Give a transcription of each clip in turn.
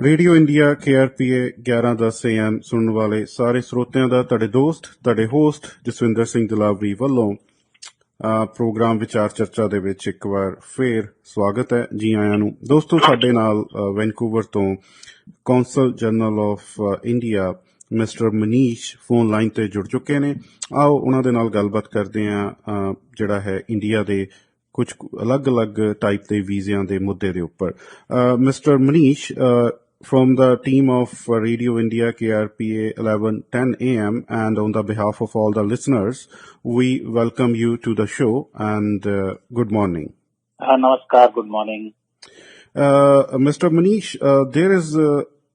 Radio India KRPA 1110 AM ਸੁਣਨ ਵਾਲੇ ਸਾਰੇ ਸਰੋਤਿਆਂ ਦਾ ਤੁਹਾਡੇ ਦੋਸਤ ਤੁਹਾਡੇ ਹੋਸਟ ਜਸਵਿੰਦਰ ਸਿੰਘ ਜਲਾਵਰੀ ਵੱਲੋਂ ਪ੍ਰੋਗਰਾਮ ਵਿਚਾਰ ਚਰਚਾ ਦੇ ਵਿੱਚ ਇੱਕ ਵਾਰ ਫੇਰ ਸਵਾਗਤ ਹੈ। ਜੀ ਆਇਆਂ ਨੂੰ ਦੋਸਤੋ। ਸਾਡੇ ਨਾਲ ਵੈਨਕੂਵਰ ਤੋਂ council general of India mister Manish phone line ਤੇ ਜੁੜ ਚੁੱਕੇ ਨੇ। ਆਓ ਉਹਨਾਂ ਦੇ ਨਾਲ ਗੱਲਬਾਤ ਕਰਦੇ ਹਾਂ ਜਿਹੜਾ ਹੈ ਇੰਡੀਆ ਦੇ ਕੁਝ ਅਲੱਗ-ਅਲੱਗ ਟਾਈਪ ਦੇ ਵੀਜ਼ਿਆਂ ਦੇ ਮੁੱਦੇ ਦੇ ਉੱਪਰ। Mister Manish, from the team of Radio India KRPA 1110 AM and on the behalf of all the listeners, we welcome you to the show and good morning. Namaskar, good morning. Mr. Manish, there is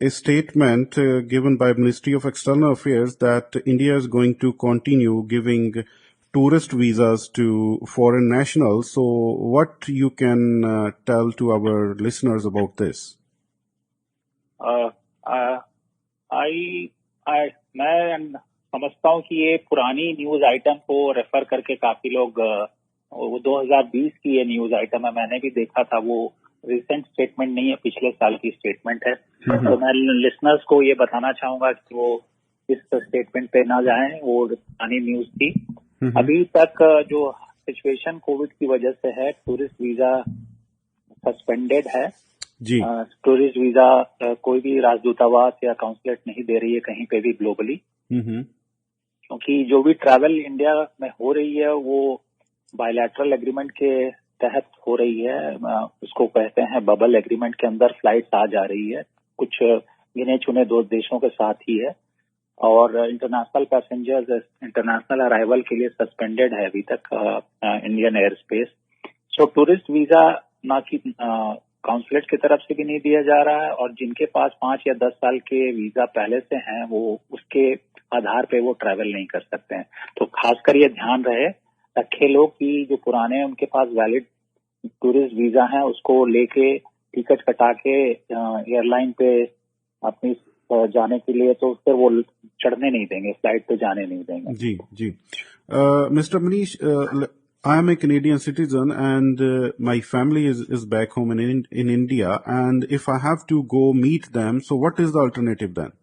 a statement given by Ministry of External Affairs that India is going to continue giving tourist visas to foreign nationals. So what you can tell to our listeners about this? मैं समझता हूँ कि ये पुरानी news item को refer करके काफी लोग वो 2020 की ये न्यूज आइटम है, मैंने भी देखा था। वो रिसेंट स्टेटमेंट नहीं है, पिछले साल की स्टेटमेंट है। तो मैं लिसनर्स को ये बताना चाहूंगा कि वो इस स्टेटमेंट पे ना जाएं, वो पुरानी न्यूज थी। अभी तक जो सिचुएशन कोविड की वजह से है, टूरिस्ट वीजा सस्पेंडेड है जी। टूरिस्ट वीजा कोई भी राजदूतावास या काउंसलेट नहीं दे रही है कहीं पे भी ग्लोबली, क्योंकि जो भी ट्रैवल इंडिया में हो रही है वो बायलैटरल एग्रीमेंट के तहत हो रही है। उसको कहते हैं बबल एग्रीमेंट के अंदर फ्लाइट्स आ जा रही है, कुछ गिने चुने 2 देशों के साथ ही है। और इंटरनेशनल पैसेंजर्स इंटरनेशनल अराइवल के लिए सस्पेंडेड है अभी तक इंडियन एयर स्पेस। सो टूरिस्ट वीजा ना कि काउंसलेट की तरफ से भी नहीं दिया जा रहा है, और जिनके पास 5 या 10 साल के वीजा पहले से हैं वो उसके आधार पे वो ट्रैवल नहीं कर सकते हैं। तो खासकर ये ध्यान रखे लोग कि जो पुराने उनके पास वैलिड टूरिस्ट वीजा हैं उसको लेके टिकट कटा के एयरलाइन पे अपनी जाने के लिए, तो फिर वो चढ़ने नहीं देंगे, फ्लाइट पे जाने नहीं देंगे। जी जी। Mister Manish, I am a Canadian citizen and my family is back home in India, and if I have to go meet them, so what is the alternative then?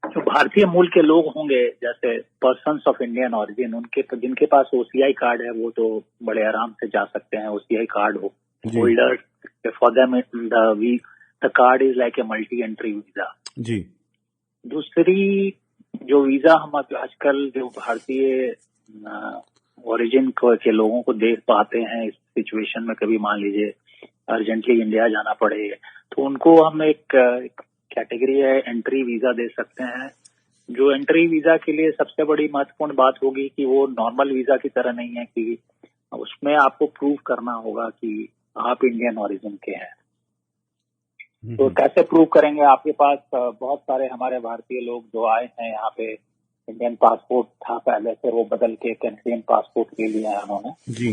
जो भारतीय मूल के लोग होंगे, जैसे पर्सन्स ऑफ इंडियन ओरिजिन, उनके जिनके पास OCI card है वो तो बड़े आराम से जा सकते हैं। OCI card holder, for them the card is like a multi entry visa जी। दूसरी जो वीजा हम आजकल जो भारतीय ओरिजिन के लोगों को देख पाते हैं इस सिचुएशन में, कभी मान लीजिए अर्जेंटली इंडिया जाना पड़े तो उनको हम एक कैटेगरी है एंट्री वीजा दे सकते हैं। जो एंट्री वीजा के लिए सबसे बड़ी महत्वपूर्ण बात होगी कि वो नॉर्मल वीजा की तरह नहीं है कि उसमें आपको प्रूव करना होगा कि आप इंडियन ओरिजिन के हैं। तो कैसे प्रूव करेंगे? आपके पास बहुत सारे हमारे भारतीय लोग जो आए हैं यहाँ पे, इंडियन पासपोर्ट था पहले से, वो बदल के कैनेडियन पासपोर्ट ले लिया है उन्होंने जी,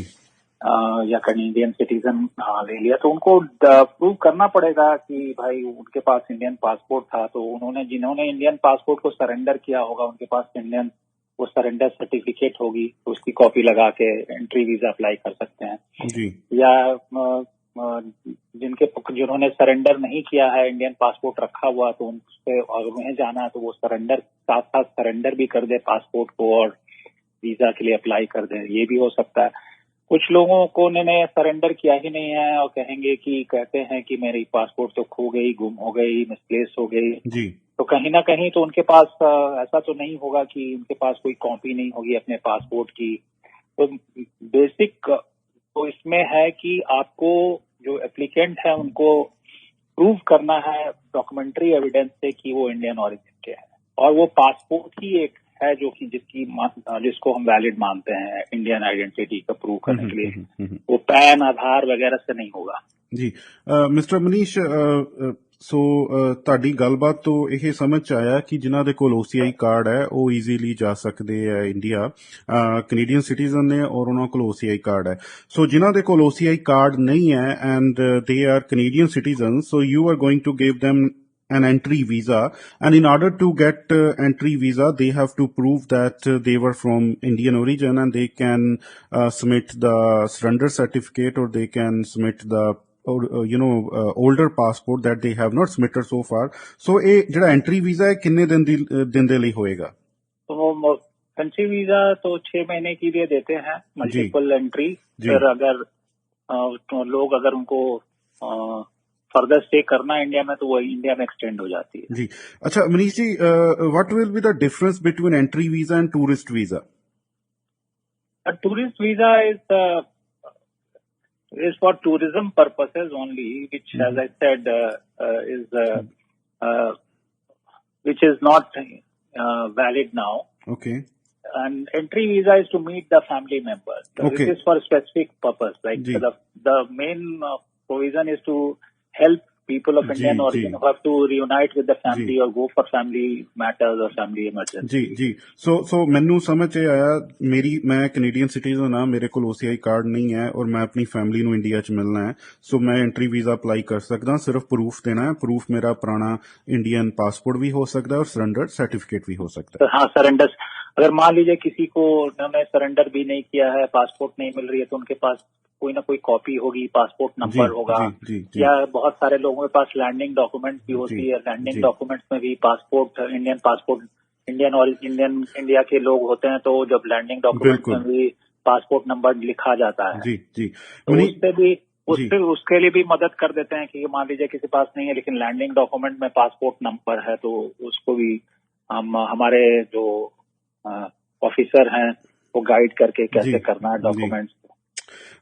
या कैनेडियन सिटीजन ले लिया, तो उनको प्रूव करना पड़ेगा कि भाई उनके पास इंडियन पासपोर्ट था। तो उन्होंने जिन्होंने इंडियन पासपोर्ट को सरेंडर किया होगा उनके पास इंडियन वो सरेंडर सर्टिफिकेट होगी, तो उसकी कॉपी लगा के एंट्री वीजा अप्लाई कर सकते हैं जी। या जिन्होंने सरेंडर नहीं किया है, इंडियन पासपोर्ट रखा हुआ, तो उनसे अगर उन्हें जाना है तो वो सरेंडर साथ साथ सरेंडर भी कर दे पासपोर्ट को और वीजा के लिए अप्लाई कर दे, ये भी हो सकता है। कुछ लोगों को उन्होंने सरेंडर किया ही नहीं है और कहते हैं कि मेरी पासपोर्ट तो खो गई, गुम हो गई, मिसप्लेस हो गई जी। तो कहीं ना कहीं तो उनके पास ऐसा तो नहीं होगा कि उनके पास कोई कॉपी नहीं होगी अपने पासपोर्ट की। तो बेसिक तो इसमें है कि आपको जो एप्लीकेंट है उनको प्रूव करना है डॉक्यूमेंट्री एविडेंस से कि वो इंडियन ओरिजिन के हैं, और वो पासपोर्ट ही एक है जो कि जिसको हम वैलिड मानते हैं इंडियन आइडेंटिटी का प्रूव करने के लिए। वो पैन आधार वगैरह से नहीं होगा जी। ਮਿਸਟਰ ਮਨੀਸ਼, ਸੋ ਤੁਹਾਡੀ ਗੱਲਬਾਤ ਤੋਂ ਇਹ ਸਮਝ ਚ ਆਇਆ ਕਿ ਜਿਨ੍ਹਾਂ ਦੇ ਕੋਲ OCI ਕਾਰਡ ਹੈ ਉਹ ਈਜ਼ੀਲੀ ਜਾ ਸਕਦੇ ਆ ਇੰਡੀਆ, ਕੈਨੇਡੀਅਨ ਸਿਟੀਜ਼ਨ ਨੇ ਔਰ ਉਹਨਾਂ ਕੋਲ OCI ਕਾਰਡ ਹੈ। ਸੋ ਜਿਨ੍ਹਾਂ ਦੇ ਕੋਲ OCI ਕਾਰਡ ਨਹੀਂ ਹੈ and they are Canadian citizen, so you are going to give them an entry visa, and in order to get entry visa they have to prove that they were from Indian origin, and they can submit the surrender certificate or they can submit the older passport that they have not submitted so far. So ਇਹ ਜਿਹੜਾ entry visa है किन्ने दिन ਦੇ ਲਈ होएगा? तो country visa तो 6 महीने के लिए देते हैं, मल्टीपल एंट्री। फिर अगर तो लोग अगर उनको फर्दर स्टे करना है इंडिया में तो वो इंडिया में एक्सटेंड हो जाती है। जी अच्छा Manish ji, what will be the difference between entry visa and tourist visa? Tourist visa is for tourism purposes only, which as I said which is not valid now. Okay. And entry visa is to meet the family members. Okay. This is for specific purpose. Like the main provision is to help people of Indian origin who have to reunite with the family or go for family matters or family emergency. जी सो मैनू समझ आया, मैं Canadian citizen हाँ, मेरे को OCI card नहीं है और मैं अपनी फैमिली ਨੂੰ इंडिया च मिलना है, सो मैं एंट्री वीजा अप्लाई कर सकता, सिर्फ प्रूफ देना है, प्रूफ मेरा पुराना इंडियन पासपोर्ट भी हो सकता है और सरेंडर सर्टिफिकेट भी हो सकता है। हाँ, सरेंडर अगर मान लीजिए किसी को उन्होंने सरेंडर भी नहीं किया है, पासपोर्ट नहीं मिल रही है, तो उनके पास कोई ना कोई कॉपी होगी, पासपोर्ट नंबर होगा। या बहुत सारे लोगों के पास लैंडिंग डॉक्यूमेंट भी होती है, लैंडिंग डॉक्यूमेंट्स में भी पासपोर्ट, इंडियन और इंडिया के लोग होते हैं, तो जब लैंडिंग डॉक्यूमेंट में भी पासपोर्ट नंबर लिखा जाता है। तो उससे भी उसके लिए भी मदद कर देते हैं कि मान लीजिए किसी पास नहीं है लेकिन लैंडिंग डॉक्यूमेंट में पासपोर्ट नंबर है, तो उसको भी हम हमारे जो ऑफिसर हैं वो गाइड करके कैसे करना है डॉक्यूमेंट्स।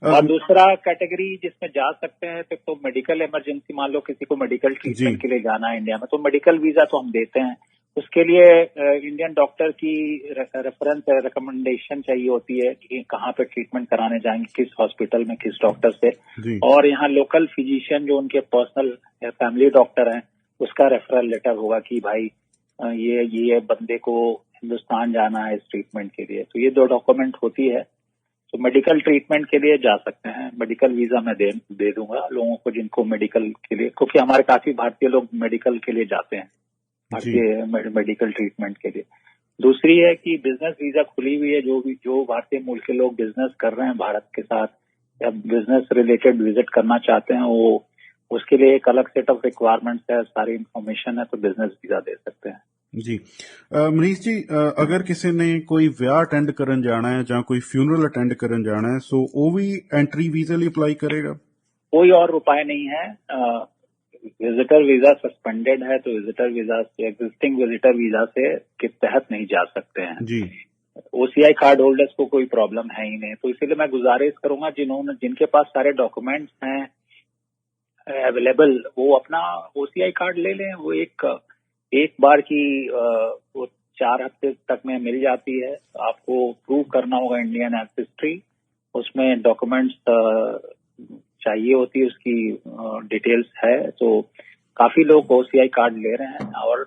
और दूसरा कैटेगरी जिसमें जा सकते हैं तो मेडिकल इमरजेंसी, मान लो किसी को मेडिकल ट्रीटमेंट के लिए जाना है इंडिया में, तो मेडिकल वीजा तो हम देते हैं। उसके लिए इंडियन डॉक्टर की रेफरेंस रिकमेंडेशन चाहिए होती है कि कहाँ पे ट्रीटमेंट कराने जाएंगे, किस हॉस्पिटल में, किस डॉक्टर से, और यहाँ लोकल फिजिशियन जो उनके पर्सनल फैमिली डॉक्टर हैं उसका रेफरल लेटर होगा कि भाई ये बंदे को हिंदुस्तान जाना है इस ट्रीटमेंट के लिए। तो ये 2 डॉक्यूमेंट होती है, तो मेडिकल ट्रीटमेंट के लिए जा सकते हैं। मेडिकल वीजा मैं दे दूंगा लोगों को जिनको मेडिकल के लिए, क्योंकि हमारे काफी भारतीय लोग मेडिकल के लिए जाते हैं, भारतीय मेडिकल ट्रीटमेंट के लिए। दूसरी है कि बिजनेस वीजा खुली हुई है, जो भारतीय मूल के लोग बिजनेस कर रहे हैं भारत के साथ या बिजनेस रिलेटेड विजिट करना चाहते हैं, वो उसके लिए एक अलग सेट ऑफ रिक्वायरमेंट्स है, सारी इंफॉर्मेशन है, तो बिजनेस वीजा दे सकते हैं। जी मनीष जी, अगर किसी ने कोई ਵਿਆਹ ਅਟੈਂਡ ਕਰਨ ਜਾਣਾ है ਜਾਂ कोई फ्यूनरल अटेंड ਕਰਨ जाना है, सो वो भी एंट्री वीजा लिए अप्लाई करेगा? कोई और उपाय नहीं है। विजिटर वीजा सस्पेंडेड है, तो विजिटर वीजा से, एग्जिस्टिंग विजिटर वीजा से के तहत नहीं जा सकते हैं जी। OCI कार्ड होल्डर्स को कोई प्रॉब्लम है ही नहीं, तो इसीलिए मैं गुजारिश करूंगा जिनके पास सारे डॉक्यूमेंट्स हैं अवेलेबल, वो अपना OCI कार्ड ले लें। वो एक बार की वो 4 हफ्ते तक में मिल जाती है। आपको प्रूव करना होगा इंडियन एंसेस्ट्री, उसमें डॉक्यूमेंट्स चाहिए होती है, उसकी डिटेल्स है। तो काफी लोग OCI कार्ड ले रहे हैं, और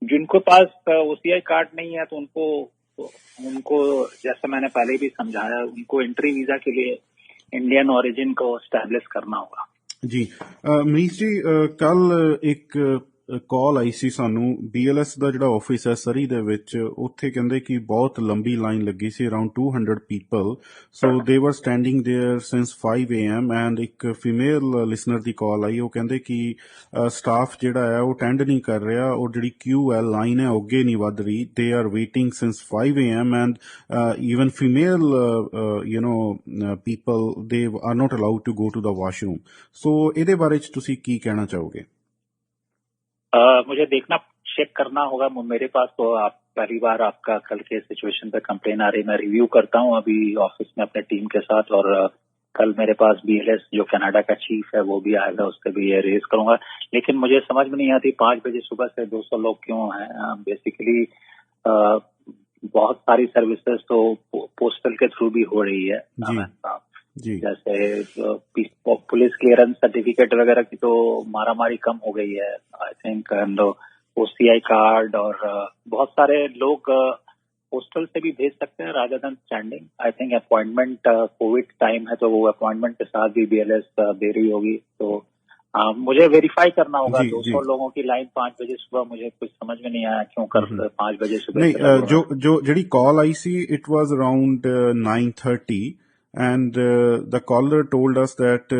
जिनको पास OCI कार्ड नहीं है तो उनको जैसे मैंने पहले भी समझाया, उनको एंट्री वीजा के लिए इंडियन ओरिजिन को एस्टैब्लिश करना होगा। जी मनीष जी, कल एक कॉल आई सी सानू, BLS ਦਾ ਜਿਹੜਾ ਆਫਿਸ ਹੈ ਸਰੀ ਦੇ ਵਿੱਚ, ਉੱਥੇ ਕਹਿੰਦੇ ਕਿ ਬਹੁਤ ਲੰਬੀ ਲਾਈਨ ਲੱਗੀ ਸੀ, around 200 people, so they were standing there since 5 AM, and ਇੱਕ ਫੀਮੇਲ ਲਿਸਨਰ ਦੀ ਕਾਲ ਆਈ, ਉਹ ਕਹਿੰਦੇ ਕਿ ਸਟਾਫ ਜਿਹੜਾ ਹੈ ਉਹ ਅਟੈਂਡ ਨਹੀਂ ਕਰ ਰਿਹਾ, ਔਰ ਜਿਹੜੀ ਕਿਊ ਹੈ, ਲਾਈਨ ਹੈ, ਅੱਗੇ ਨਹੀਂ ਵੱਧ ਰਹੀ, they are waiting since 5 AM, and even female people, they are not allowed to go to the washroom. so ਇਹਦੇ ਬਾਰੇ ਚ ਤੁਸੀਂ ਕੀ ਕਹਿਣਾ ਚਾਹੋਗੇ? मुझे देखना, चेक करना होगा। मेरे पास तो आप पहली बार आपका कल के सिचुएशन पे कंप्लेन आ रही, मैं रिव्यू करता हूँ अभी ऑफिस में अपने टीम के साथ, और कल मेरे पास BLS जो कनाडा का चीफ है वो भी आएगा, उससे भी ये रेज करूंगा। लेकिन मुझे समझ में नहीं आती 5 बजे सुबह से 200 लोग क्यों हैं। बेसिकली बहुत सारी सर्विसेज तो पोस्टल के थ्रू भी हो रही है जी। जैसे पुलिस क्लियरेंस सर्टिफिकेट वगैरह की तो मारामारी कम हो गई है I think, and OCI card, और बहुत सारे लोग पोस्टल से भी भेज सकते हैं rather than standing. I think appointment, Covid time है तो वो अपॉइंटमेंट के साथ भी BLS दे रही होगी, तो मुझे वेरीफाई करना होगा। 200 लोगों की लाइन 5 बजे सुबह, मुझे कुछ समझ में नहीं आया क्यों कर 5 बजे सुबह। नहीं, जो जड़ी कॉल आई सी, it was around 9:30, and the caller told us that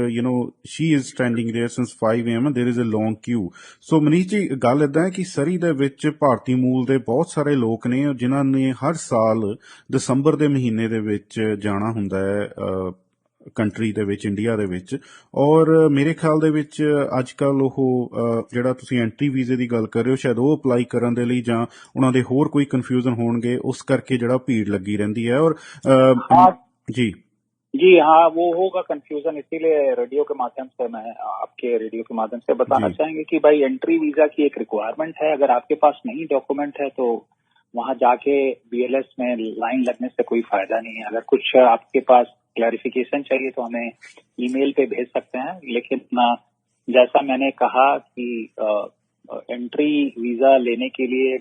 she is standing there since 5 a.m. and there is a long queue. So Manish ਜੀ ਗੱਲ ਏਦਾਂ ਹੈ ਕਿ ਸਰੀ ਦੇ ਵਿੱਚ ਭਾਰਤੀ ਮੂਲ ਦੇ ਬਹੁਤ ਸਾਰੇ ਲੋਕ ਨੇ ਜਿਨ੍ਹਾਂ ਨੇ ਹਰ ਸਾਲ ਦਸੰਬਰ ਦੇ ਮਹੀਨੇ ਦੇ ਵਿੱਚ ਜਾਣਾ ਹੁੰਦਾ ਹੈ ਕੰਟਰੀ ਦੇ ਵਿੱਚ, ਇੰਡੀਆ ਦੇ ਵਿੱਚ। ਔਰ ਮੇਰੇ ਖਿਆਲ ਦੇ ਵਿੱਚ ਅੱਜ ਕੱਲ ਉਹ ਜਿਹੜਾ ਤੁਸੀਂ ਐਂਟਰੀ ਵੀਜ਼ੇ ਦੀ ਗੱਲ ਕਰ ਰਹੇ ਹੋ, ਸ਼ਾਇਦ ਉਹ ਅਪਲਾਈ ਕਰਨ ਦੇ ਲਈ ਜਾਂ ਉਹਨਾਂ ਦੇ ਹੋਰ ਕੋਈ ਕਨਫਿਊਜ਼ਨ ਹੋਣਗੇ, ਉਸ ਕਰਕੇ ਜਿਹੜਾ ਭੀੜ ਲੱਗੀ ਰਹਿੰਦੀ ਹੈ। ਔਰ जी हाँ, वो होगा कंफ्यूजन, इसीलिए रेडियो के माध्यम से मैं आपके रेडियो के माध्यम से बताना चाहेंगे कि भाई एंट्री वीजा की एक रिक्वायरमेंट है। अगर आपके पास नहीं डॉक्यूमेंट है तो वहां जाके BLS में लाइन लगने से कोई फायदा नहीं है। अगर कुछ आपके पास क्लैरिफिकेशन चाहिए तो हमें ईमेल पे भेज सकते हैं, लेकिन जैसा मैंने कहा कि एंट्री वीजा लेने के लिए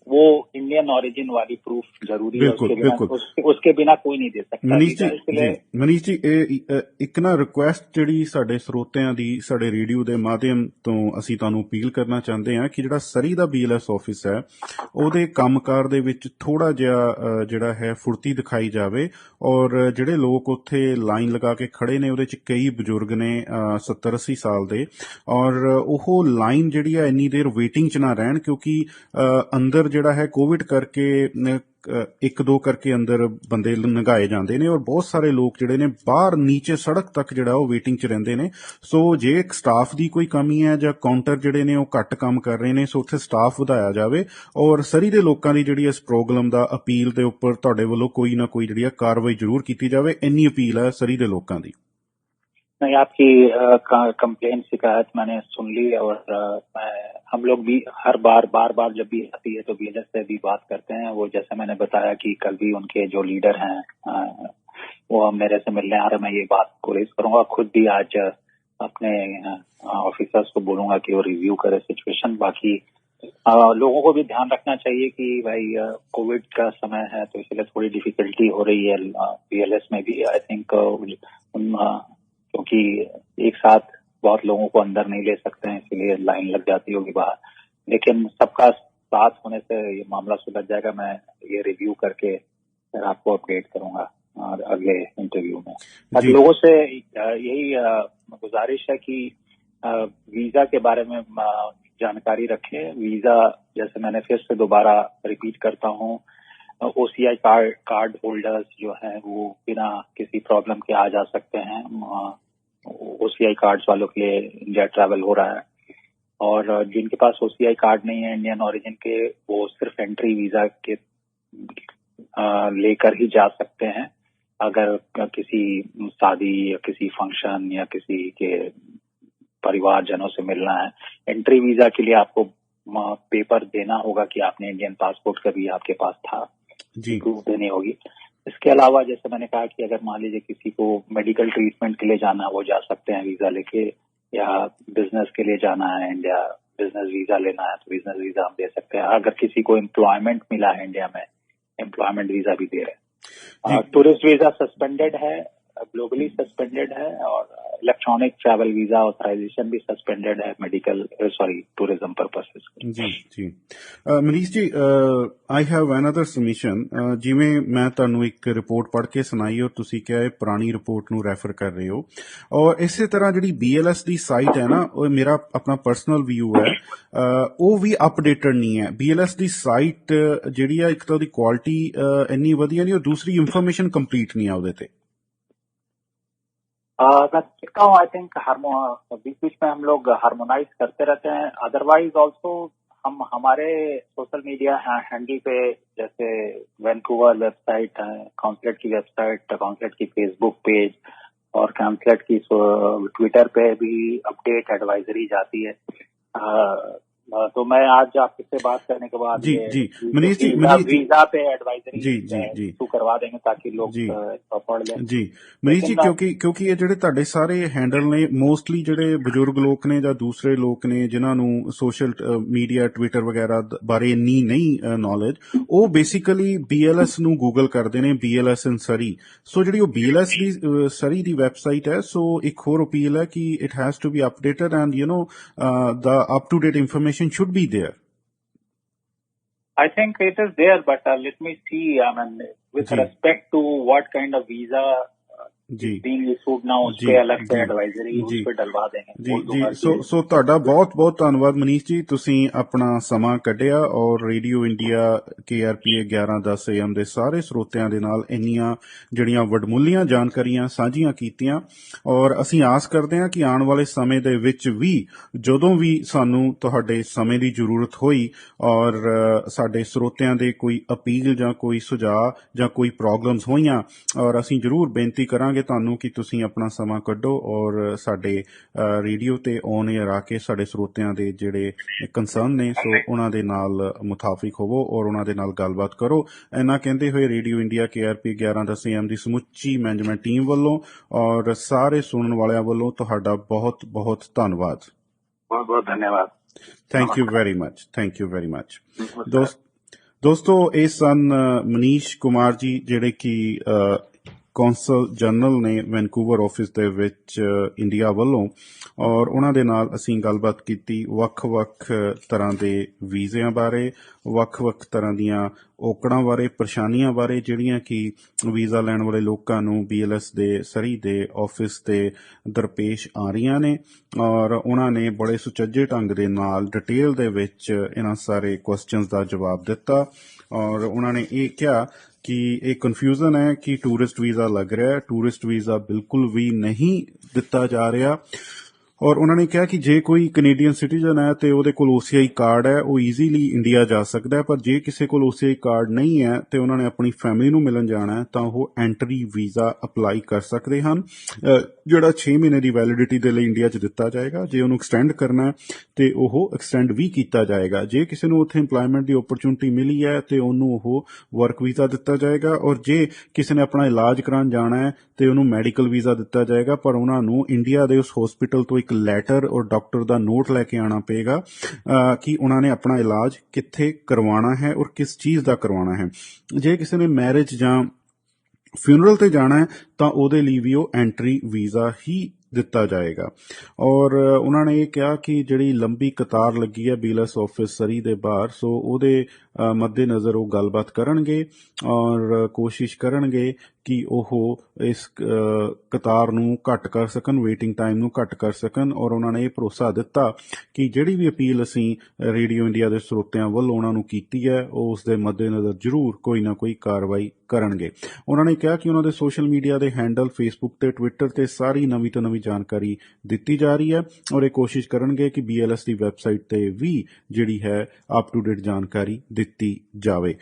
वो इंडियन ओरिजिन वाली प्रूफ जरूरी है। उसके बिना कोई नहीं दे सकता। ਮਨੀਸ਼ ਜੀ ਇੱਕ ਨਾ ਰਿਕੁਐਸਟ ਜਿਹੜੀ ਸਾਡੇ ਸਰੋਤਿਆਂ ਦੀ ਸਾਡੇ ਰੇਡੀਓ ਦੇ ਮਾਧਿਅਮ ਤੋਂ ਅਸੀਂ ਤੁਹਾਨੂੰ ਅਪੀਲ ਕਰਨਾ ਚਾਹੁੰਦੇ ਹਾਂ ਕਿ ਜਿਹੜਾ ਸਰੀ ਦਾ BLS ਆਫਿਸ ਹੈ ਉਹਦੇ ਕੰਮਕਾਰ ਦੇ ਵਿੱਚ ਥੋੜਾ ਜਿਹਾ ਜਿਹੜਾ ਹੈ ਫੁਰਤੀ ਦਿਖਾਈ ਜਾਵੇ। ਔਰ ਜਿਹੜੇ ਲੋਕ ਉੱਥੇ ਲਾਈਨ ਲਗਾ ਕੇ ਖੜੇ ਨੇ ਉਹਦੇ ਚ ਕਈ ਬਜ਼ੁਰਗ ਨੇ 70-80 ਸਾਲ ਦੇ, ਔਰ ਉਹ ਲਾਈਨ ਜਿਹੜੀ ਆ ਇੰਨੀ ਦੇਰ ਵੇਟਿੰਗ ਚ ਨਾ ਰਹਿਣ, ਕਿਉਂਕਿ ਅੰਦਰ ਜਿਹੜਾ ਹੈ ਕੋਵਿਡ ਕਰਕੇ 1-2 ਕਰਕੇ ਅੰਦਰ ਬੰਦੇ ਲੰਘਾਏ ਜਾਂਦੇ ਨੇ, ਔਰ ਬਹੁਤ ਸਾਰੇ ਲੋਕ ਜਿਹੜੇ ਨੇ ਬਾਹਰ ਨੀਚੇ ਸੜਕ ਤੱਕ ਜਿਹੜਾ ਉਹ ਵੇਟਿੰਗ ਚ ਰਹਿੰਦੇ ਨੇ। ਸੋ ਜੇ ਸਟਾਫ ਦੀ ਕੋਈ ਕਮੀ ਹੈ ਜਾਂ ਕਾਊਂਟਰ ਜਿਹੜੇ ਨੇ ਉਹ ਘੱਟ ਕੰਮ ਕਰ ਰਹੇ ਨੇ, ਸੋ ਉੱਥੇ ਸਟਾਫ ਵਧਾਇਆ ਜਾਵੇ। ਔਰ ਸਰੀ ਦੇ ਲੋਕਾਂ ਦੀ ਜਿਹੜੀ ਇਸ ਪ੍ਰੋਬਲਮ ਦਾ ਅਪੀਲ ਦੇ ਉੱਪਰ ਤੁਹਾਡੇ ਵੱਲੋਂ ਕੋਈ ਨਾ ਕੋਈ ਜਿਹੜੀ ਕਾਰਵਾਈ ਜ਼ਰੂਰ ਕੀਤੀ ਜਾਵੇ, ਇੰਨੀ ਅਪੀਲ ਹੈ ਸਰੀ ਦੇ ਲੋਕਾਂ ਦੀ। नहीं, आपकी कंप्लेंट शिकायत मैंने सुन ली, और हम लोग भी हर बार जब भी आती है तो BLS से भी बात करते हैं। वो जैसे मैंने बताया कि कल भी उनके जो लीडर हैं वो मेरे से मिलने आ रहे, मैं ये बात को रेज करूंगा। खुद भी आज अपने ऑफिसर्स को बोलूंगा कि वो रिव्यू करे सिचुएशन। बाकी लोगों को भी ध्यान रखना चाहिए कि भाई कोविड का समय है तो इसलिए थोड़ी डिफिकल्टी हो रही है BLS में भी। आई थिंक क्योंकि एक साथ बहुत लोगों को अंदर नहीं ले सकते हैं, इसलिए लाइन लग जाती होगी बाहर, लेकिन सबका साथ होने से ये मामला सुलझ जाएगा। मैं ये रिव्यू करके फिर आपको अपडेट करूंगा अगले इंटरव्यू में। अब लोगों से यही गुजारिश है कि वीजा के बारे में जानकारी रखें। वीजा, जैसे मैंने फिर से दोबारा रिपीट करता हूँ, OCI कार्ड होल्डर्स जो हैं वो बिना किसी प्रॉब्लम के आ जा सकते हैं। OCI कार्ड्स वालों के लिए इंडिया ट्रैवल हो रहा है, और जिनके पास OCI कार्ड नहीं है इंडियन ओरिजिन के, वो सिर्फ एंट्री वीजा के लेकर ही जा सकते हैं। अगर किसी शादी या किसी फंक्शन या किसी के परिवारजनों से मिलना है, एंट्री वीजा के लिए आपको पेपर देना होगा कि आपने इंडियन पासपोर्ट कभी आपके पास था, प्रूफ देनी होगी। इसके अलावा जैसे मैंने कहा कि अगर मान लीजिए किसी को मेडिकल ट्रीटमेंट के लिए जाना है, वो जा सकते हैं वीजा लेके, या बिजनेस के लिए जाना है इंडिया, बिजनेस वीजा लेना है तो बिजनेस वीजा हम दे सकते हैं। अगर किसी को एम्प्लॉयमेंट मिला है इंडिया में, एम्प्लॉयमेंट वीजा भी दे रहे हैं। टूरिस्ट वीजा सस्पेंडेड है, ग्लोबली सस्पेंडेड है, और इलेक्ट्रॉनिक ट्रैवल वीजा ऑथराइजेशन भी सस्पेंडेड है मेडिकल टूरिज्म पर्पसेस। जी Manish ji, I have another submission. जिवें मैं ਤੁਹਾਨੂੰ ਇੱਕ ਰਿਪੋਰਟ ਪੜ੍ਹ ਕੇ ਸੁਣਾਈ ਔਰ ਤੁਸੀਂ ਕਿਹਾ ਇਹ ਪੁਰਾਣੀ ਰਿਪੋਰਟ ਨੂੰ ਰੈਫਰ ਕਰ ਰਹੇ ਹੋ, ਔਰ ਇਸੇ ਤਰ੍ਹਾਂ ਜਿਹੜੀ BLS ਦੀ ਸਾਈਟ ਹੈ ਨਾ, ਉਹ ਮੇਰਾ ਆਪਣਾ ਪਰਸਨਲ ਵਿਊ ਹੈ, ਉਹ ਵੀ ਅਪਡੇਟਡ ਨਹੀਂ ਹੈ। BLS ਦੀ ਸਾਈਟ ਜਿਹੜੀ ਆ, ਇੱਕ ਤਾਂ ਉਹਦੀ ਕੁਆਲਿਟੀ ਇੰਨੀ ਵਧੀਆ ਨਹੀਂ, ਔਰ ਦੂਸਰੀ ਇਨਫੋਰਮੇਸ਼ਨ ਕੰਪਲੀਟ ਨਹੀਂ ਆ ਉਹਦੇ ਤੇ। मैं देखता हूँ, आई थिंक बीच बीच में हम लोग हार्मोनाइज करते रहते हैं। अदरवाइज ऑल्सो हम हमारे सोशल मीडिया हैंडल पे, जैसे वैंकूवर वेबसाइट है, काउंसलेट की वेबसाइट, काउंसलेट की फेसबुक पेज और काउंसलेट की ट्विटर पे भी अपडेट एडवाइजरी जाती है। तो मैं आज आपसे बात करने के बाद जी मनीष जी वीजा पे एडवाइजरी करवा देंगे ताकि लोग पढ़ लें। जी मनीष जी, ਕਿਉਂਕਿ ਇਹ ਜਿਹੜੇ ਤੁਹਾਡੇ ਸਾਰੇ ਹੈਂਡਲ ਨੇ, ਮੋਸਟਲੀ ਜਿਹੜੇ ਬਜ਼ੁਰਗ ਲੋਕ ਨੇ ਜਾਂ ਦੂਸਰੇ ਲੋਕ ਨੇ ਜਿਨ੍ਹਾਂ ਨੂੰ ਸੋਸ਼ਲ ਮੀਡੀਆ ਟਵਿੱਟਰ ਵਗੈਰਾ ਬਾਰੇ ਇੰਨੀ ਨਹੀਂ ਨੌਲੇਜ, ਉਹ ਬੇਸਿਕਲੀ BLS ਨੂੰ ਗੂਗਲ ਕਰਦੇ ਨੇ, BLS ਇਨ ਸਰੀ। ਸੋ ਜਿਹੜੀ ਉਹ BLS ਦੀ ਸਰੀ ਦੀ ਵੈਬਸਾਈਟ ਹੈ, ਸੋ ਇੱਕ ਹੋਰ ਅਪੀਲ ਹੈ ਕਿ it has to be updated and the up to date information should be there. I think it is there, but let me see. I mean, with जी respect to what kind of visa जी is being issued now, उस जी पे अलग से जी advisory उस जी पे डलवा देंगे, ਜੀ बोल ਜੀ दूंगा ਸੋ कि ਸੋ ਤੁਹਾਡਾ ਬਹੁਤ ਬਹੁਤ ਧੰਨਵਾਦ ਮਨੀਸ਼ ਜੀ, ਤੁਸੀਂ ਆਪਣਾ ਸਮਾਂ ਕੱਢਿਆ ਔਰ ਰੇਡੀਓ ਇੰਡੀਆ KRPA 1110 AM ਦੇ ਸਾਰੇ ਸਰੋਤਿਆਂ ਦੇ ਨਾਲ ਇੰਨੀਆਂ ਜਿਹੜੀਆਂ ਵਡਮੁੱਲੀਆਂ ਜਾਣਕਾਰੀਆਂ ਸਾਂਝੀਆਂ ਕੀਤੀਆਂ। ਔਰ ਅਸੀਂ ਆਸ ਕਰਦੇ ਹਾਂ ਕਿ ਆਉਣ ਵਾਲੇ ਸਮੇਂ ਦੇ ਵਿੱਚ ਵੀ ਜਦੋਂ ਵੀ ਸਾਨੂੰ ਤੁਹਾਡੇ ਸਮੇਂ ਦੀ ਜ਼ਰੂਰਤ ਹੋਈ ਔਰ ਸਾਡੇ ਸਰੋਤਿਆਂ ਦੇ ਕੋਈ ਅਪੀਲ ਜਾਂ ਕੋਈ ਸੁਝਾਅ ਜਾਂ ਕੋਈ ਪ੍ਰੋਬਲਮਸ ਹੋਈਆਂ, ਔਰ ਅਸੀਂ ਜ਼ਰੂਰ ਬੇਨਤੀ ਕਰਾਂਗੇ ਤੁਹਾਨੂੰ ਕਿ ਤੁਸੀਂ ਆਪਣਾ ਸਮਾਂ ਕੱਢੋ ਔਰ ਸਾਡੇ ਰੇਡੀਓ ਤੇ ਔਨ ਏਅਰ ਆ ਕੇ ਸਾਡੇ ਸਰੋਤਿਆਂ ਦੇ ਜਿਹੜੇ ਕੰਸਰਨ ਨੇ ਸੋ ਉਹਨਾਂ ਦੇ ਨਾਲ ਮੁਤਾਫਿਕ ਹੋਵੋ ਔਰ ਉਹਨਾਂ ਦੇ ਨਾਲ ਗੱਲਬਾਤ ਕਰੋ। ਇੰਨਾ ਕਹਿੰਦੇ ਹੋਏ ਰੇਡੀਓ ਇੰਡੀਆ KRPA 1110 AM ਦੀ ਸਮੁੱਚੀ ਮੈਨੇਜਮੈਂਟ ਟੀਮ ਵੱਲੋਂ ਔਰ ਸਾਰੇ ਸੁਣਨ ਵਾਲਿਆਂ ਵੱਲੋਂ ਤੁਹਾਡਾ ਬਹੁਤ ਬਹੁਤ ਧੰਨਵਾਦ। बहुत बहुत धन्यवाद। Thank you very much, thank you very much. ਦੋਸਤੋ ਇਹ ਸਨ ਮਨੀਸ਼ ਕੁਮਾਰ ਜੀ, ਜਿਹੜੇ ਕਿ ਕੌਂਸਲ ਜਨਰਲ ਨੇ ਵੈਨਕੂਵਰ ਆਫਿਸ ਦੇ ਵਿੱਚ ਇੰਡੀਆ ਵੱਲੋਂ, ਔਰ ਉਹਨਾਂ ਦੇ ਨਾਲ ਅਸੀਂ ਗੱਲਬਾਤ ਕੀਤੀ ਵੱਖ-ਵੱਖ ਤਰ੍ਹਾਂ ਦੇ ਵੀਜ਼ਿਆਂ ਬਾਰੇ, ਵੱਖ-ਵੱਖ ਤਰ੍ਹਾਂ ਦੀਆਂ ਔਕੜਾਂ ਬਾਰੇ, ਪਰੇਸ਼ਾਨੀਆਂ ਬਾਰੇ ਜਿਹੜੀਆਂ ਕਿ ਵੀਜ਼ਾ ਲੈਣ ਵਾਲੇ ਲੋਕਾਂ ਨੂੰ BLS ਦੇ ਸਰੀ ਦੇ ਆਫਿਸ ਤੇ ਦਰਪੇਸ਼ ਆ ਰਹੀਆਂ ਨੇ। ਔਰ ਉਹਨਾਂ ਨੇ ਬੜੇ ਸੁਚੱਜੇ ਢੰਗ ਦੇ ਨਾਲ ਡਿਟੇਲ ਦੇ ਵਿੱਚ ਇਹਨਾਂ ਸਾਰੇ ਕੁਐਸਚਨਸ ਦਾ ਜਵਾਬ ਦਿੱਤਾ। ਔਰ ਉਹਨਾਂ ਨੇ ਇਹ ਕਿਹਾ ਕਿ ਇਹ ਕਨਫਿਊਜ਼ਨ ਹੈ ਕਿ ਟੂਰਿਸਟ ਵੀਜ਼ਾ ਲੱਗ ਰਿਹਾ ਹੈ, ਟੂਰਿਸਟ ਵੀਜ਼ਾ ਬਿਲਕੁਲ ਵੀ ਨਹੀਂ ਦਿੱਤਾ ਜਾ ਰਿਹਾ। ਔਰ ਉਹਨਾਂ ਨੇ ਕਿਹਾ ਕਿ ਜੇ ਕੋਈ ਕੈਨੇਡੀਅਨ ਸਿਟੀਜ਼ਨ ਹੈ ਤੇ ਉਹਦੇ ਕੋਲ OCI ਕਾਰਡ ਹੈ, ਉਹ ਈਜ਼ੀਲੀ ਇੰਡੀਆ ਜਾ ਸਕਦਾ ਹੈ। ਪਰ ਜੇ ਕਿਸੇ ਕੋਲ OCI ਕਾਰਡ ਨਹੀਂ ਹੈ ਤੇ ਉਹਨਾਂ ਨੇ ਆਪਣੀ ਫੈਮਿਲੀ ਨੂੰ ਮਿਲਣ ਜਾਣਾ ਹੈ ਤਾਂ ਉਹ ਐਂਟਰੀ ਵੀਜ਼ਾ ਅਪਲਾਈ ਕਰ ਸਕਦੇ ਹਨ, ਜਿਹੜਾ 6 ਮਹੀਨੇ ਦੀ ਵੈਲਿਡਿਟੀ ਦੇ ਲਈ ਇੰਡੀਆ 'ਚ ਦਿੱਤਾ ਜਾਏਗਾ। ਜੇ ਉਹਨੂੰ ਐਕਸਟੈਂਡ ਕਰਨਾ ਹੈ ਤੇ ਉਹ ਐਕਸਟੈਂਡ ਵੀ ਕੀਤਾ ਜਾਏਗਾ। ਜੇ ਕਿਸੇ ਨੂੰ ਉੱਥੇ ਇੰਪਲਾਇਮੈਂਟ ਦੀ ਓਪਰਚੁਨਿਟੀ ਮਿਲੀ ਹੈ ਤੇ ਉਹਨੂੰ ਉਹ ਵਰਕ ਵੀਜ਼ਾ ਦਿੱਤਾ ਜਾਏਗਾ। ਔਰ ਜੇ ਕਿਸੇ ਨੇ ਆਪਣਾ ਇਲਾਜ ਕਰਾਉਣ ਜਾਣਾ ਹੈ ਤੇ ਉਹਨੂੰ ਮੈਡੀਕਲ ਵੀਜ਼ਾ ਦਿੱਤਾ ਜਾਏਗਾ, ਪਰ ਉਹਨਾਂ ਨੂੰ ਇੰਡੀਆ ਦੇ ਉਸ ਹਸਪੀਟਲ ਤੋਂ ਇੱਕ ਲੈਟਰ ਔਰ ਡਾਕਟਰ ਦਾ ਨੋਟ ਲੈ ਕੇ ਆਉਣਾ ਪਏਗਾ ਕਿ ਉਹਨਾਂ ਨੇ ਆਪਣਾ ਇਲਾਜ ਕਿੱਥੇ ਕਰਵਾਉਣਾ ਹੈ ਔਰ ਕਿਸ ਚੀਜ਼ ਦਾ ਕਰਵਾਉਣਾ ਹੈ। ਜੇ ਕਿਸੇ ਨੇ ਮੈਰਿਜ ਜਾਂ ਫਿਊਨਰਲ ਤੇ ਜਾਣਾ ਹੈ ਤਾਂ ਉਹਦੇ ਲਈ ਵੀ ਉਹ ਐਂਟਰੀ ਵੀਜ਼ਾ ਹੀ ਦਿੱਤਾ ਜਾਏਗਾ। ਔਰ ਉਹਨਾਂ ਨੇ ਇਹ ਕਿਹਾ ਕਿ ਜਿਹੜੀ ਲੰਬੀ ਕਤਾਰ ਲੱਗੀ ਹੈ BLS ਆਫਿਸ ਸਰੀ ਦੇ ਬਾਹਰ, ਸੋ ਉਹਦੇ ਮੱਦੇ-ਨਜ਼ਰ ਉਹ ਗੱਲਬਾਤ ਕਰਨਗੇ ਔਰ ਕੋਸ਼ਿਸ਼ ਕਰਨਗੇ ਕਿ ਉਹ ਇਸ ਕਤਾਰ ਨੂੰ ਘੱਟ ਕਰ ਸਕਣ, ਵੇਟਿੰਗ ਟਾਈਮ ਨੂੰ ਘੱਟ ਕਰ ਸਕਣ। ਔਰ ਉਹਨਾਂ ਨੇ ਇਹ ਭਰੋਸਾ ਦਿੱਤਾ ਕਿ ਜਿਹੜੀ ਵੀ ਅਪੀਲ ਅਸੀਂ ਰੇਡੀਓ ਇੰਡੀਆ ਦੇ ਸਰੋਤਿਆਂ ਵੱਲੋਂ ਉਹਨਾਂ ਨੂੰ ਕੀਤੀ ਹੈ, ਉਹ ਉਸ ਦੇ ਮੱਦੇ-ਨਜ਼ਰ ਜ਼ਰੂਰ ਕੋਈ ਨਾ ਕੋਈ ਕਾਰਵਾਈ ਕਰਨਗੇ। ਉਹਨਾਂ ਨੇ ਕਿਹਾ ਕਿ ਉਹਨਾਂ ਦੇ ਸੋਸ਼ਲ ਮੀਡੀਆ ਦੇ ਹੈਂਡਲ ਫੇਸਬੁੱਕ ਤੇ ਟਵਿੱਟਰ ਤੇ ਸਾਰੀ ਨਵੀਂ ਤੋਂ ਨਵੀਂ ਜਾਣਕਾਰੀ ਦਿੱਤੀ ਜਾ ਰਹੀ ਹੈ ਔਰ ਇਹ ਕੋਸ਼ਿਸ਼ ਕਰਨਗੇ ਕਿ BLS ਦੀ ਵੈਬਸਾਈਟ ਤੇ ਵੀ ਜਿਹੜੀ ਹੈ ਅਪ ਟੂ ਡੇਟ ਜਾਣਕਾਰੀ ਦਿੱਤੀ ਜਾਵੇ।